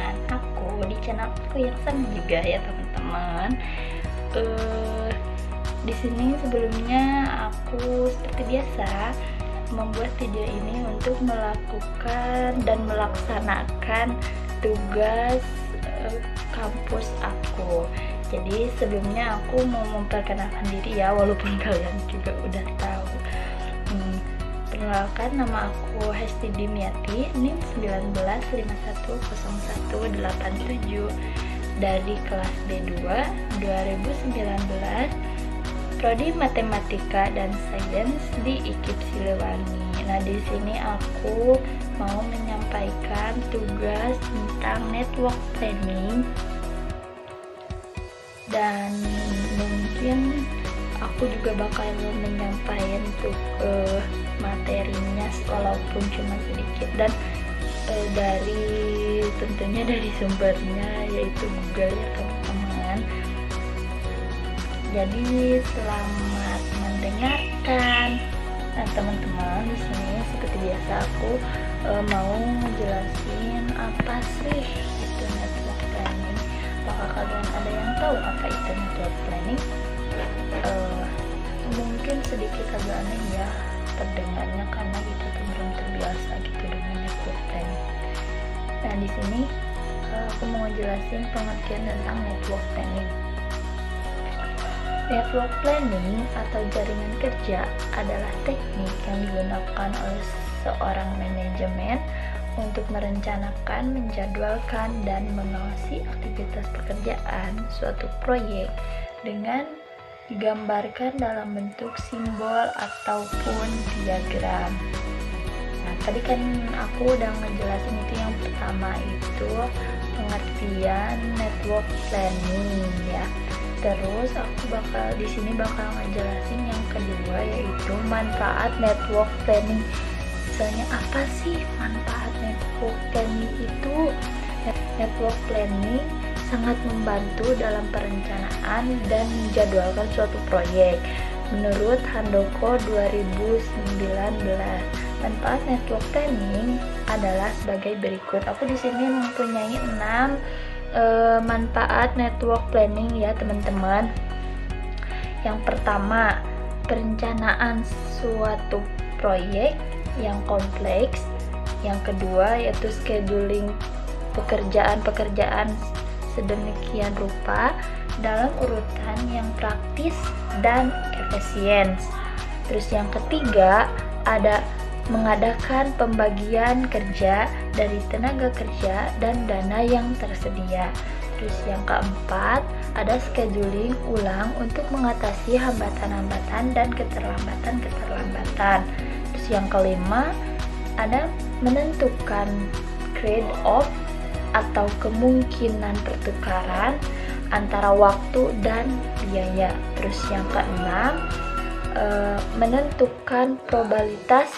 dengan aku di channel aku yang sama juga ya teman-teman. Di sini sebelumnya aku seperti biasa membuat video ini untuk melakukan dan melaksanakan tugas kampus aku. Jadi sebelumnya aku mau memperkenalkan diri ya, walaupun kalian juga udah tahu. Perkenalkan, nama aku Hesti Dimyati, NIM 19510187 dari kelas D2 2019, prodi Matematika dan Sains di IKIP Siliwangi. Nah, di sini aku mau menyampaikan tugas tentang network planning, dan mungkin aku juga bakal menyampaikan untuk materinya walaupun cuma sedikit, dan tentunya dari sumbernya yaitu Google ya teman-teman. Jadi selamat mendengarkan. Nah teman-teman, di sini seperti biasa aku mau ngejelasin apa sih itu network planning. Apakah kalian ada yang tahu apa itu network planning? Mungkin sedikit agak aneh ya terdengarnya karena kita tuh belum terbiasa gitu dengan network planning. Nah di sini aku mau jelasin pengertian tentang network planning. Network planning atau jaringan kerja adalah teknik yang digunakan oleh seorang manajemen untuk merencanakan, menjadwalkan, dan mengawasi aktivitas pekerjaan suatu proyek dengan digambarkan dalam bentuk simbol ataupun diagram. Nah, tadi kan aku udah ngejelasin itu, yang pertama itu pengertian network planning ya. Terus aku di sini bakal ngejelasin yang kedua, yaitu manfaat network planning. Misalnya apa sih manfaat network planning itu? Network planning sangat membantu dalam perencanaan dan menjadwalkan suatu proyek. Menurut Handoko 2019, manfaat network planning adalah sebagai berikut. Aku di sini mempunyai 6 manfaat network planning ya teman-teman. Yang pertama, perencanaan suatu proyek yang kompleks. Yang kedua yaitu scheduling pekerjaan-pekerjaan sedemikian rupa dalam urutan yang praktis dan efisien. Terus yang ketiga ada mengadakan pembagian kerja dari tenaga kerja dan dana yang tersedia. Terus yang keempat ada scheduling ulang untuk mengatasi hambatan-hambatan dan keterlambatan. Terus yang kelima ada menentukan trade-off atau kemungkinan pertukaran antara waktu dan biaya. Terus yang keenam menentukan probabilitas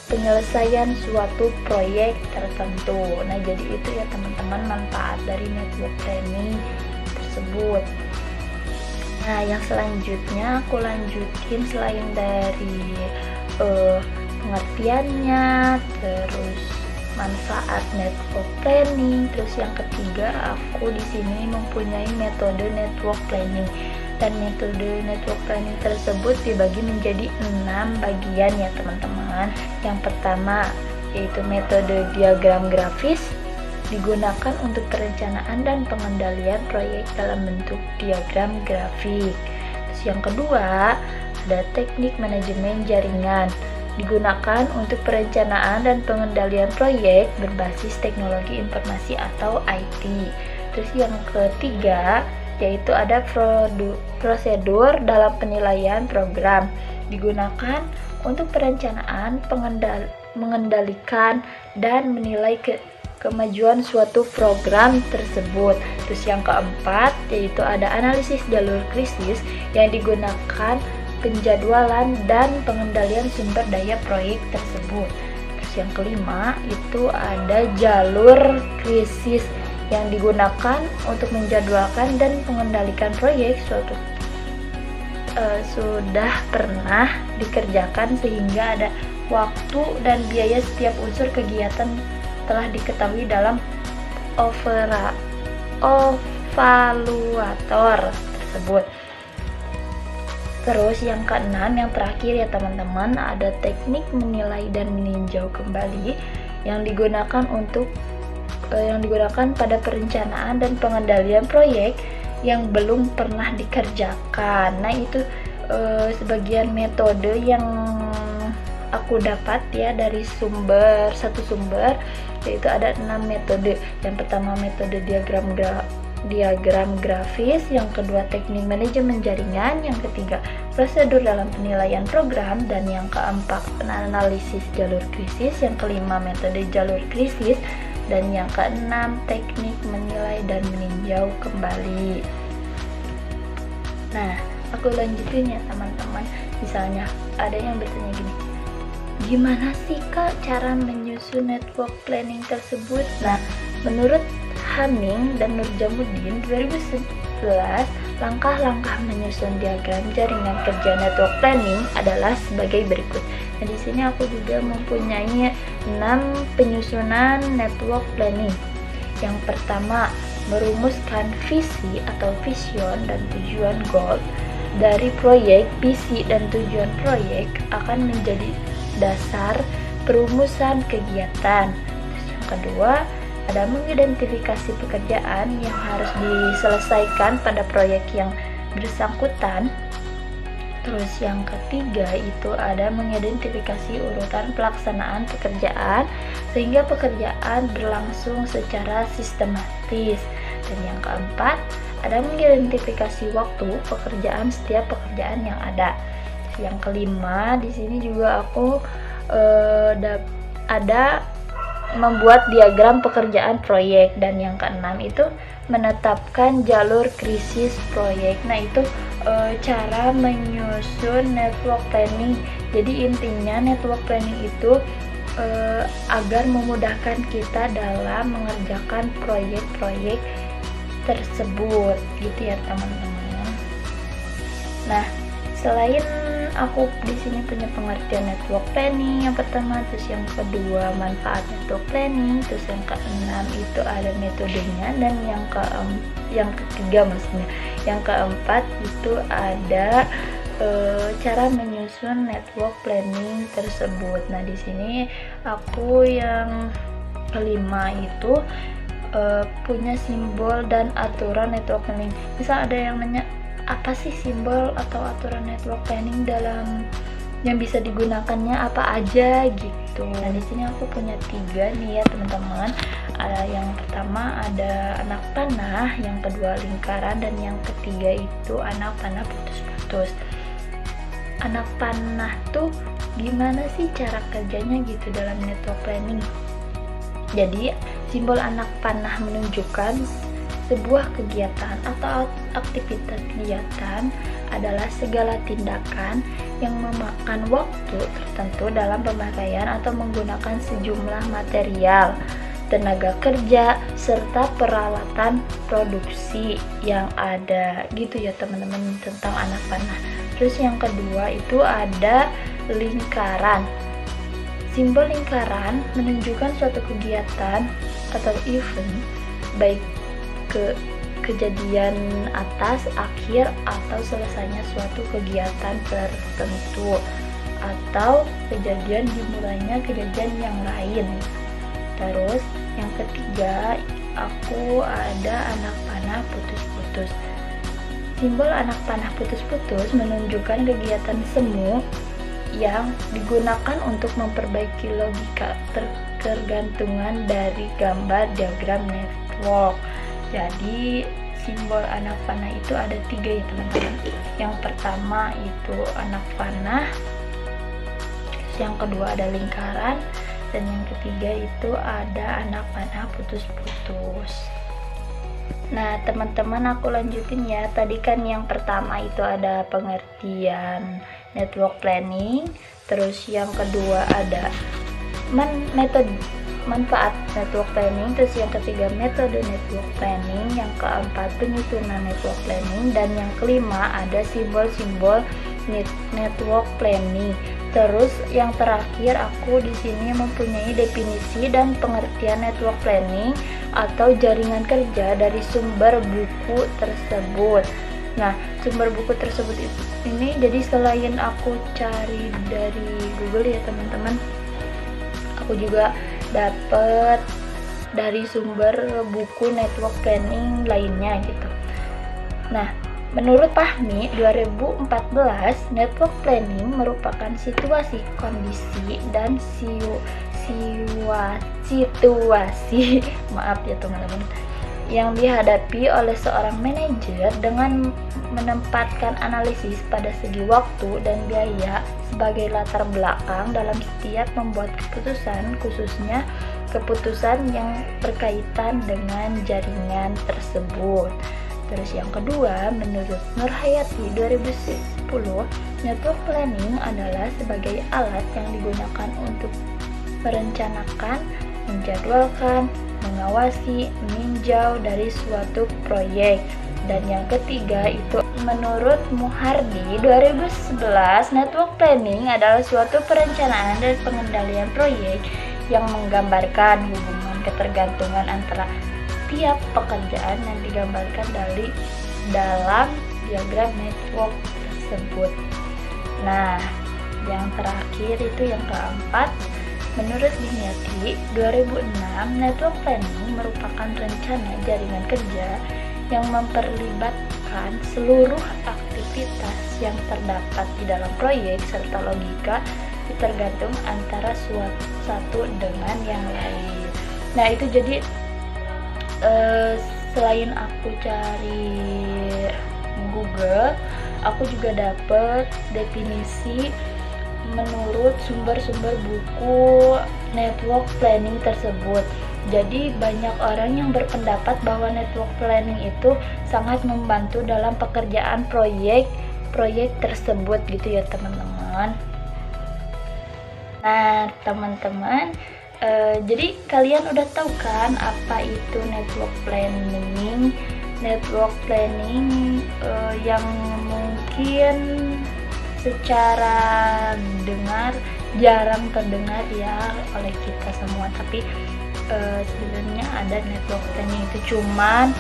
penyelesaian suatu proyek tertentu. Nah jadi itu ya teman-teman manfaat dari network planning tersebut. Nah yang selanjutnya aku lanjutin selain dari pengertiannya, terus manfaat network planning. Terus yang ketiga aku di sini mempunyai metode network planning. Dan metode network planning tersebut dibagi menjadi 6 bagian ya teman-teman. Yang pertama yaitu metode diagram grafis, digunakan untuk perencanaan dan pengendalian proyek dalam bentuk diagram grafik. Terus yang kedua ada teknik manajemen jaringan, digunakan untuk perencanaan dan pengendalian proyek berbasis teknologi informasi atau IT. Terus yang ketiga yaitu ada prosedur dalam penilaian program, digunakan untuk perencanaan, mengendalikan, dan menilai kemajuan suatu program tersebut. Terus yang keempat yaitu ada analisis jalur krisis, yang digunakan penjadwalan dan pengendalian sumber daya proyek tersebut. Terus yang kelima itu ada jalur krisis, yang digunakan untuk menjadwalkan dan mengendalikan proyek sudah pernah dikerjakan sehingga ada waktu dan biaya setiap unsur kegiatan telah diketahui dalam evaluator tersebut. Terus yang keenam, yang terakhir ya teman-teman, ada teknik menilai dan meninjau kembali yang digunakan pada perencanaan dan pengendalian proyek yang belum pernah dikerjakan. Nah, itu sebagian metode yang aku dapat ya dari satu sumber, yaitu ada 6 metode. Yang pertama metode diagram grafis, yang kedua teknik manajemen jaringan, yang ketiga prosedur dalam penilaian program, dan yang keempat analisis jalur krisis, yang kelima metode jalur krisis, dan yang keenam teknik menilai dan meninjau kembali. Nah, aku lanjutin ya teman-teman. Misalnya ada yang bertanya gini, gimana sih Kak cara menyusun network planning tersebut? Nah, menurut Haming dan Nurjamuddin 2011, langkah-langkah menyusun diagram jaringan kerja network planning adalah sebagai berikut. Nah, di sini aku juga mempunyai 6 penyusunan network planning. Yang pertama, merumuskan visi atau vision dan tujuan goal dari proyek. Visi dan tujuan proyek akan menjadi dasar perumusan kegiatan. Terus yang kedua, ada mengidentifikasi pekerjaan yang harus diselesaikan pada proyek yang bersangkutan. Terus yang ketiga itu ada mengidentifikasi urutan pelaksanaan pekerjaan sehingga pekerjaan berlangsung secara sistematis. Dan yang keempat, ada mengidentifikasi waktu pekerjaan setiap pekerjaan yang ada. Yang kelima, di sini juga aku ada membuat diagram pekerjaan proyek. Dan yang keenam itu menetapkan jalur krisis proyek. Nah, itu cara menyusun network planning. Jadi intinya network planning itu agar memudahkan kita dalam mengerjakan proyek-proyek tersebut, gitu ya teman-teman. Nah, selain aku di sini punya pengertian network planning yang pertama, terus yang kedua manfaat network planning, terus yang keenam itu ada metodenya, dan yang ketiga maksudnya, yang keempat itu ada cara menyusun network planning tersebut. Nah, di sini aku yang kelima itu punya simbol dan aturan network planning. Misal ada yang nanya, apa sih simbol atau aturan network planning dalam yang bisa digunakannya apa aja gitu. Nah, di sini aku punya 3 nih ya teman-teman. Yang pertama ada anak panah, yang kedua lingkaran, dan yang ketiga itu anak panah putus-putus. Anak panah tuh gimana sih cara kerjanya gitu dalam network planning? Jadi simbol anak panah menunjukkan sebuah kegiatan atau aktivitas kegiatan adalah segala tindakan yang memakan waktu tertentu dalam pemakaian atau menggunakan sejumlah material, tenaga kerja, serta peralatan produksi yang ada, gitu ya teman-teman tentang anak panah. Terus yang kedua itu ada lingkaran. Simbol lingkaran menunjukkan suatu kegiatan atau event, baik kejadian atas, akhir, atau selesainya suatu kegiatan tertentu, atau kejadian dimulainya kejadian yang lain. Terus yang ketiga aku ada anak panah putus-putus. Simbol anak panah putus-putus menunjukkan kegiatan semu yang digunakan untuk memperbaiki logika tergantungan dari gambar diagram network. Jadi simbol anak panah itu ada 3 ya teman-teman. Yang pertama itu anak panah, yang kedua ada lingkaran, dan yang ketiga itu ada anak panah putus-putus. Nah teman-teman, aku lanjutin ya. Tadi kan yang pertama itu ada pengertian network planning, terus yang kedua ada metode manfaat network planning, terus yang ketiga metode network planning, yang keempat penyusunan network planning, dan yang kelima ada simbol-simbol network planning. Terus yang terakhir aku di sini mempunyai definisi dan pengertian network planning. atau jaringan kerja dari sumber buku tersebut. Nah, sumber buku tersebut ini jadi selain aku cari dari Google ya teman-teman, aku juga dapat dari sumber buku network planning lainnya gitu. Nah, menurut Fahmi, 2014 network planning merupakan situasi, kondisi, dan situasi maaf ya teman-teman, yang dihadapi oleh seorang manajer dengan menempatkan analisis pada segi waktu dan biaya sebagai latar belakang dalam setiap membuat keputusan, khususnya keputusan yang berkaitan dengan jaringan tersebut. Terus yang kedua, menurut Nurhayati 2010, network planning adalah sebagai alat yang digunakan untuk merencanakan, menjadwalkan, mengawasi, meninjau dari suatu proyek. Dan yang ketiga itu menurut Muhardi 2011, network planning adalah suatu perencanaan dan pengendalian proyek yang menggambarkan hubungan ketergantungan antara setiap pekerjaan yang digambarkan dalam diagram network tersebut. Nah, yang terakhir itu yang keempat, menurut Dimyati 2006, network planning merupakan rencana jaringan kerja yang memperlibatkan seluruh aktivitas yang terdapat di dalam proyek serta logika tergantung antara satu dengan yang lain. Nah, itu jadi selain aku cari Google, aku juga dapat definisi menurut sumber-sumber buku network planning tersebut. Jadi banyak orang yang berpendapat bahwa network planning itu sangat membantu dalam pekerjaan proyek tersebut gitu ya teman-teman. Nah teman-teman, jadi kalian udah tahu kan apa itu network planning? Network planning yang mungkin secara dengar jarang terdengar ya oleh kita semua, tapi sebenarnya ada network planning itu cuman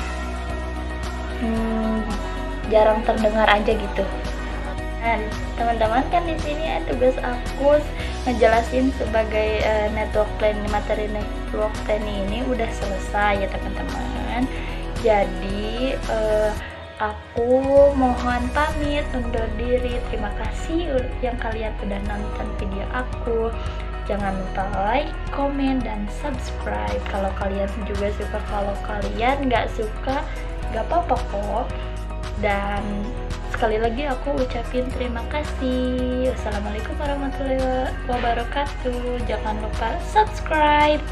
jarang terdengar aja gitu. Nah, teman-teman kan di sini tugas aku ngejelasin sebagai network planning, materi network planning ini udah selesai ya teman-teman. Jadi aku mohon pamit undur diri. Terima kasih yang kalian udah nonton video aku. Jangan lupa like, komen, dan subscribe. Kalau kalian juga suka, kalau kalian nggak suka, nggak apa-apa kok. Dan sekali lagi aku ucapin terima kasih. Wassalamualaikum warahmatullahi wabarakatuh. Jangan lupa subscribe.